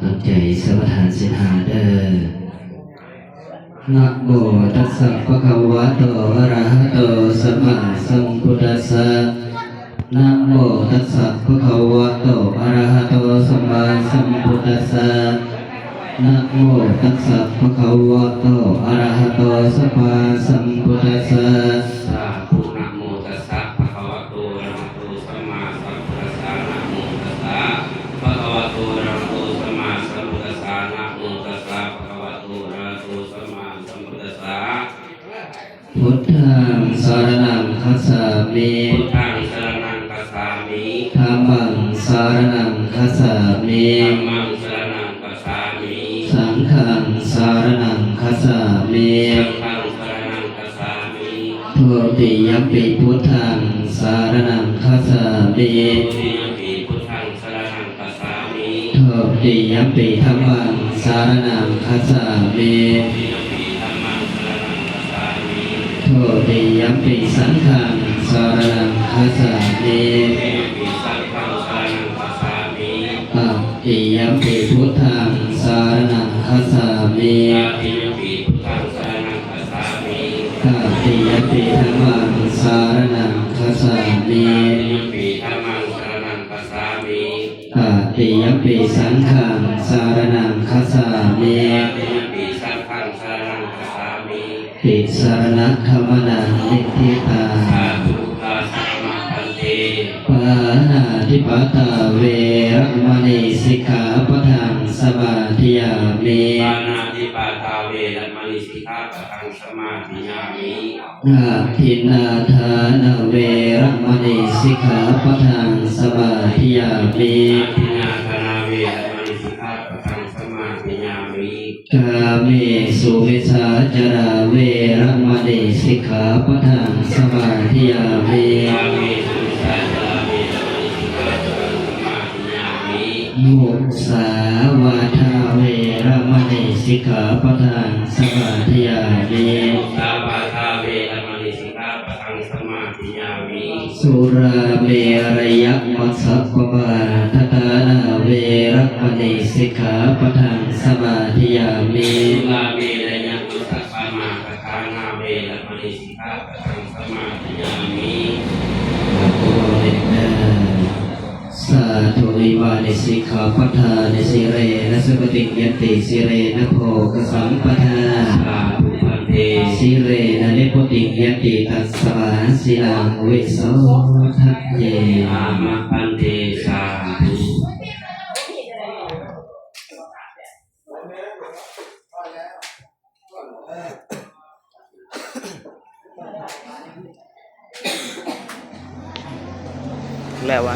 ตั้งใจสมาทานศีลห้าเด้อนะโมตัสสะภะคะวะโตอะระหะโตสัมมาสัมพุทธัสสะนะโมตัสสะภะคะวะโตอะระหะโตสัมมาสัมพุทธัสสะนะโมตัสสะภะคะวะโตอะระหะโตสัมมาสัมพุทธัสสะสาธุนะโมตัสสะภะคะวะโตอะระหะโตสัมมาสัมพุทธัสสะนะโมตัสสะภะคะวะโตอะระหะโตสัมมาสัมพุทธัสสะนะโมตัสสะภะคะวะโตอะระหะโตสัมมาสัมพุทธัสสะพุทธังสรณังคัจฉามิพุทธังสรณังคัจฉามิธัมมังสรณังคัจฉามิธัมมังสรณังคัจฉามิสังฆังสรณังคัจฉามิสังฆังสรณังคัจฉามิทุติยัมปิพุทธังสรณังคัจฉามิทุติยัมปิพุทธังสรณังคัจฉามิทุติยัมปิธัมมังสรณังคัจฉามิทุติยัมปิสังฆังสรณังคัจฉามิอะติยัมปิพุทธังสรณังคัจฉามิอะติยัมปิธัมมังสรณังคัจฉามิอะติยัมปิสังฆังสรณังคัจฉามิติสรณะธรรมนังนิทิตาปานาติปาตาเวรมณีสิกขาปะทังสมาธิยามิปานาติปาตาเวรมณีสิกขาปะทังสมาธิยามินาทินาทานาเวรมณีสิกขาปะทังสมาธิยามิทินาทานาเวรมณีสิกขาปะทังสมาธิยามิกาเมสุมิชาจาราเวรมณีสิกขาปะทังสมาธิยามิกาเมสุมิชาจาราเวรมณีสิกขาปะทังสมาธิยามิมุสาวาทาเวรมณีสิกขาปะทังสมาธิยามิมุสาวาทาเวรมณีสิกขาปะทังสมาธิยามิสุราเมรยมัสสะปะมาทตานาเวรมณีสิกขาปะทังสมาธิยามิสุราเมรยมัสสะปะมาทตานาเวรมณีสิกขาปะทังสมาธิยามิสาธุวิวานิสิกขาปทานิสิเรนะสุปฏิยันติสิเรนะโภคสัมปทาสาธุพันเตสิเรนะนิพุติยันติตัสสะสิลังวิโสทัพเยอามะพันเตสาธุแล้ววะ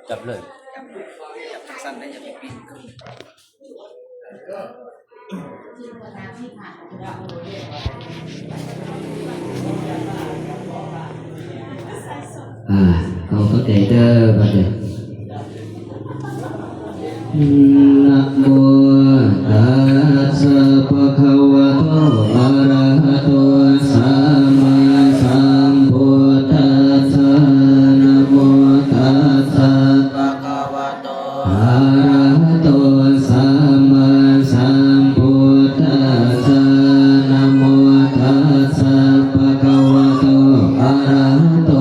จับเลยสั้นได้จะปีนเอาเข้าใจเด้อบัดนี้นะโมตัสสะภะคะวะโตอะระหะโตสัมมาสัมพุทธัสสะนะโมตัสสะภะคะวะโตอะระหะโตสัมมาสัมพุทธัสสะนะโมตัสสะภะคะวะโตอะระหะโต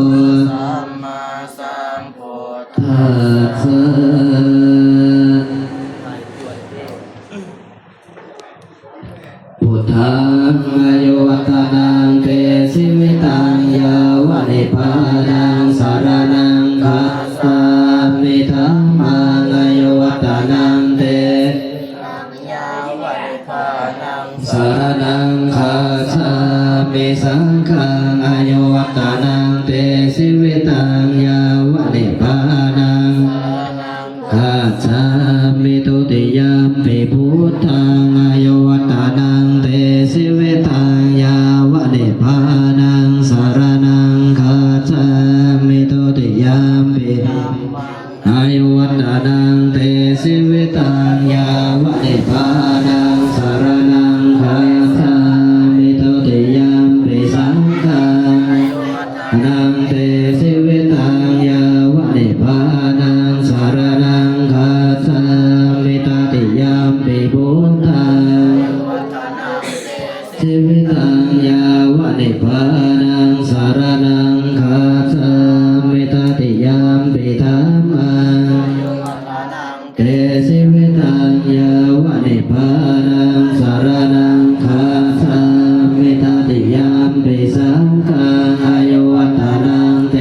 สัมมาสัมพุทธัสสะพุทธังอายุวัฒนังเตสิวิตังยาวะนิพพานังสารนังคัสสามิธัมมังอายุวัฒนังเตยาวะนิพพานังสารนังคัสสามิสังฆังอายุวัฒนังเตสิวิตังยาวะนิพพานังสารนัง อาจามิตุติยามปิพุทธังอายุวัตนังเตสิเวตังยาวะนิพพานังสารนังคาจามิตุติยามปิอายุวัตนังเตสิเวตังยาวะนิพพานังสารนังคาจามิตุติยามปิสังฆังนังเตสิเวตังยาวะนิพพานังสารนังคาจามิตติยามปิพุทธังสิวิตังยาวะนิพพานังสารนังคาจามิตติยามปิธัมมังเตสิวิตังยาวะนิพพานังสารนังคาจามิตติยามปิสังฆังอายุวัตนังเต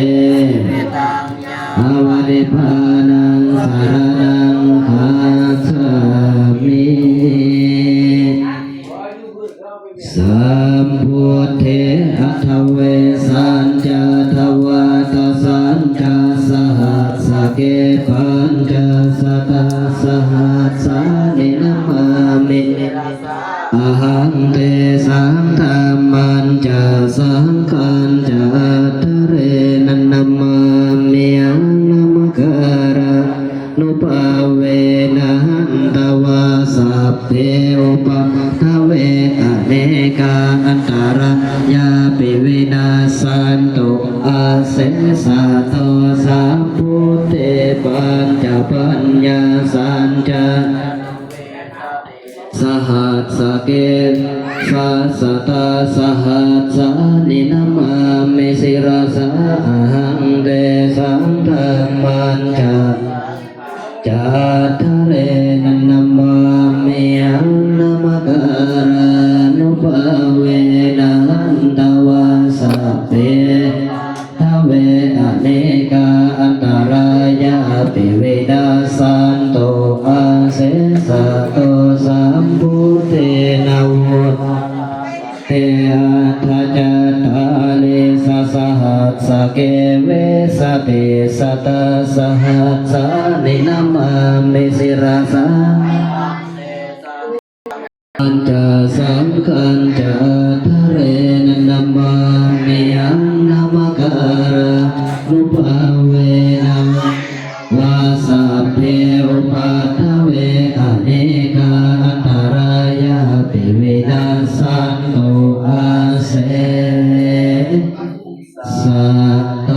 อาวะนิพพานังสารนังคาจามิสัมพุทเถอัทเวสัญจทวาตสัญจสหัสสเกปัญจสตสหัสสานินามามิอหังเตสังธรรมันจะสังฆันจะอัตถเรนันนามามิยังนามการะนุภาเวนะหันตวาสัพเพอุปทเวอเนกาอันตรายาปิวินาสันตุอาเสสะโตสัพพุทเตปัญจปัญญาสัญจสหัสสเกสัสสตาสหัสสานินามามิสิราสะอหังเตสังธรรมันจะจัตถเรนันนามามิยังนามการะนุภาเวนะหันตวาสัพเพทเวอเนกาอันตรายาปิเวนัสสันโตอาเสสะโตสัมพุทเทนะวุเตอัฏฐจัตตาลิสสหัสสเกเวสติสตสหัสสานินามามิสิราสะอัญจสังขัญจทะเรนันนามามิยังนามการะนุภาเวนะวาสัพเพอุปัฏฐเวอเนกาอันตรายาปิวินาสันโตอาเสสะโต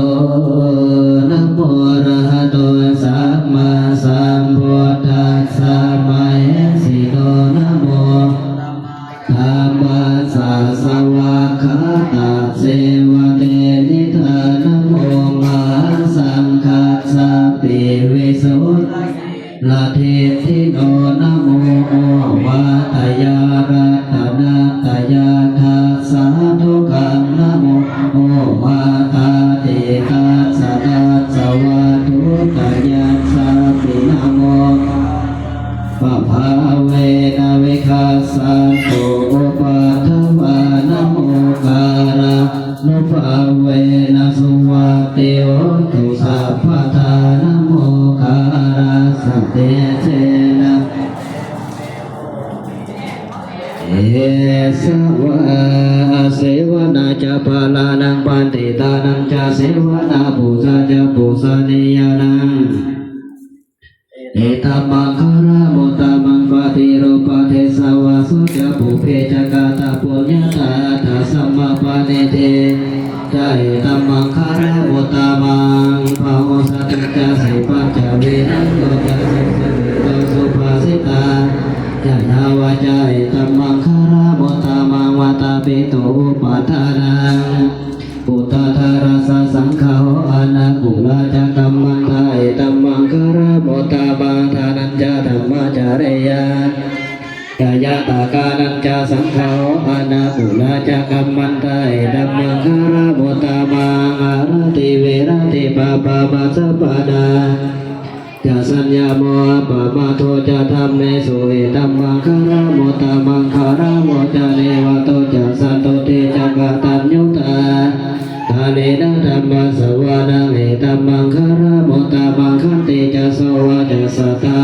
นะโมอะระหะโตสัมมาสัมพุทธัสสะมะเหสิโตนะโมธัมมัสสะสวากขาตะเสวะเตนิธานะโมมหาสังฆัสสะปิวิสุทธิลาทิทิโนนะโมวาตยารัตนาตยาทัสสะทุกขังนะโมวาตาติทัสสะทัสสะวะทุกยัสสะปินะโมปะภาเวนะวิคัสสันโตอุปัฏฐวานะโมการะนุภาเวนะสุวัตติโหตุสัพพทานะโมการะสัตเตเจนะเอสวะเสวนาจะปาลานังปันติตานังจะเสวนาปุสะจะปุสะนิยานังเอตัมมังคารามุตตะมังปฏิรูปะเทสวะสุจะปุเพจะกาตาปุญญาตาทัสสัมมาปะเนเทจะเอตัมมังคารามุตตะมังภะโอสัจจะสิปัจจเวนะโยจะสิโตสุภาสิตาจะนาวาจะเอตัมมังคารามุตตะมังวัตตาปิโตอุปัฏฐานังปุตตะทารัสสะสังฆาโหอนาคุลาจะกัมมันทาเอตัมมังคารามุตตะมังทานัญจะธัมมาจาริยายายาตากานัญจะสังฆาโหอนาคุลาจะกัมมันทาเอตัมมังคารามุตตะมังอารติเวรติปะปะมัสสะปะดาจะสัญญาโมปะมาโทจะธรรมเมสุเอตัมมังคารามุตตะมังคารามุจะเนวะโตจะสันโตเทจะกตัญญูตาทาเนนะธรรมะสวานังเอตัมมังคารามุตตะมังคันติ จะโสวะจะสัตตา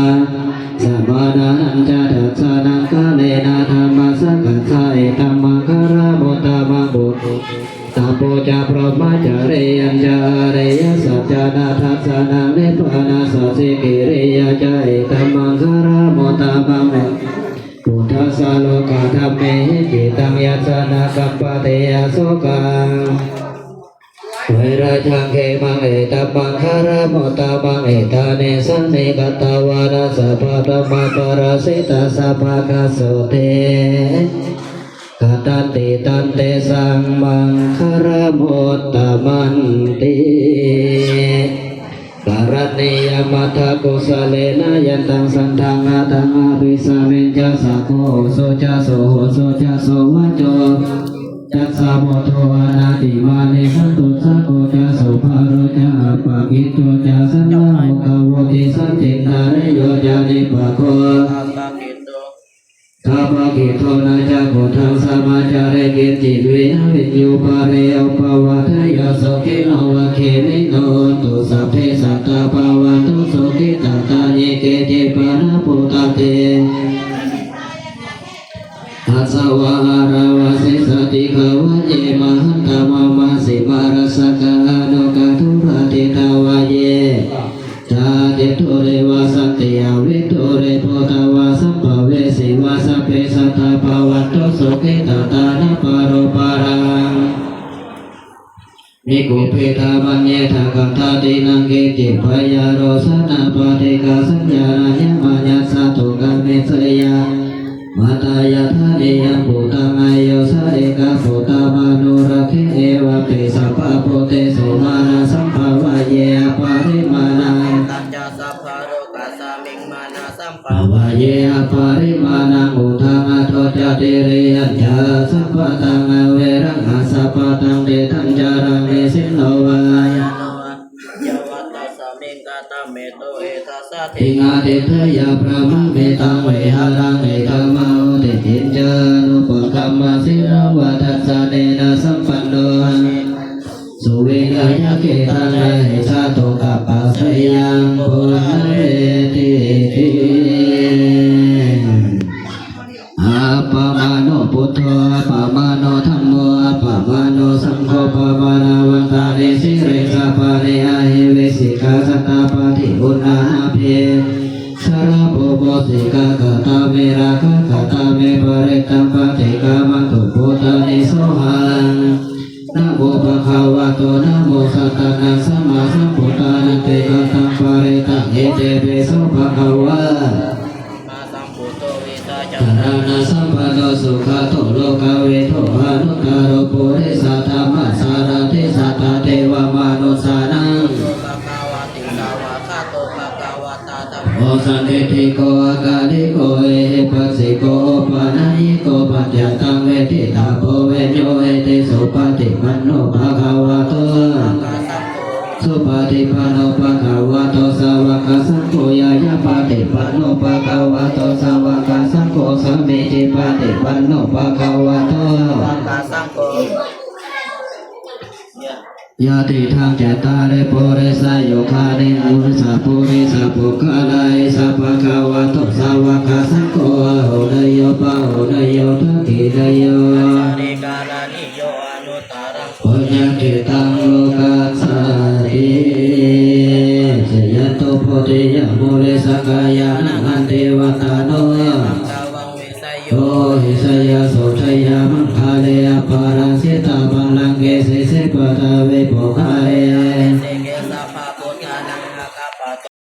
สัมมานันจะดัสสะนังกะเลนะธรรมะสังฆัสสะเอตัมมังคารามุตตะมังบุตตัมโพจะพรหมจาริยัญจาเรยสัจจานาทัสสะนังนิพพานาสัสสิกิริยาจะเอตัมมังคารามุตตะมังบุพุทธัสสะโลกะธัมเมหิจิตังยัสสนะกัปปะเตยะโสกังเวราชังเขมังเอตัมมังคารามุตตะมังเอตาเนสันเนกัตตวานาสัพพะธัมมาปราสิตาสัพพะกัสโสเตกตันติตันเตสังมังคารามุตตะมันติการณียมัทธกุสเลนะยันตังสันทังอาตังอาภิสเมนจะสักโฆโสจะโสโหโสจะโสวัจโจจัสสะโมโทอนาติมาเนขันตุสักโฆจะโสภาโรจะอัปปะกิโตจะสันนาโมกาวติสันตินาเรโยจะนิปะโคข้าพระกิโตนาจะโกทังสมาจาเรกิจิตวิหวิญญูปาเรอุปวัฏยาสุขิโนวะเคมิโนตุสัพเพสัตตาภาวะตุสุขิตตาเยเกจิปาราปุตตะเตทัสสะวะหาราวะสิสติขาวะเยมหันตมะมะสิมารสกะอนุกะทุระติตาวะเยตาติโตเรวะสัตติยาวิโตเรโพตาวะสัพพเวสิวะสัพเพสัตตาภาวันตุสุขิตตานะปารุปารังนิโกเปธามัญเยธาคัตถาตินังเกจิพยาโรสนาปะเทกาสัญญาณยมัญญาสัตตุกัมเมสยามาตายาธานิยปุตังอายุสะเอกาปุตตามานุรักเขเอวะเปสัพพะโพเตสุมาณสัมภาวะเยอปาริมานังตัจจสัพพะโรกัสสมิงมานะสัมภาวะเยอปาริมานังอุทังอโทจติเรยัญจาสัพพะตังเวรังอาสัพพะตังเดทัญจารังเนสิโนวะทิงาเตทยาพระมะเมตังเวหารังเอธรรมะโอติทินจานุปกัมมะสิรวัฏสะเนนะสัมปันโนสุเวกายเกตังเอชาโตกัปปะสยังปุณเรติติอาปะมาโนพุทโธอาปะมาโนธัมโมอาปะมาโนสังโฆปะวานาวันตาเนสิเรสะปะเนอะหิเวสิกาสัตตาปะทิอุณาเพสระโพโพสิกากตาเมราคะกตาเมปะเรตัมปะเทกามังตุพุทธานิโสหังนะโมภะคะวะโตนะโมสัตตะนะสัมมาสัมพุทธานันเตกตังปะเรตังเอเตเปโสภะคะวะจานาสัมปันโนสุขะโตโลกาเวโทอนุตตโรปุริสัทธามัสสารติสัทธาเทวมนุสานังโอสันติโกอากาลิโกเอหิปัสสิโกปานายิโกปัจจตังเวทิตาโพเวโยเอติสุปฏิปันโนภะคะวะโตสุปฏิปันโนภะคะวะโตสาวกสังโฆยายาปฏิปันโนภะคะวะโตสาวกสังโฆสัมมิจิปฏิปันโนภะคะวะโตสังโฆยาติทางเจตาเรโพเรสายโยคาเนอุรสาปุริสาปุคาลายสัพพะคะวะโตสาวกสังโฆโหเนโยปะโหเนโยทักขิเนโยปุญญกิตังโลกัสสะติสยโตโพธิยะโมเลสกายานังอันเทวตาโนโยหิสยาโสทยามังคาเลอปาราสิตาปังลังเกสิสิปะทาเวโปคาเรอ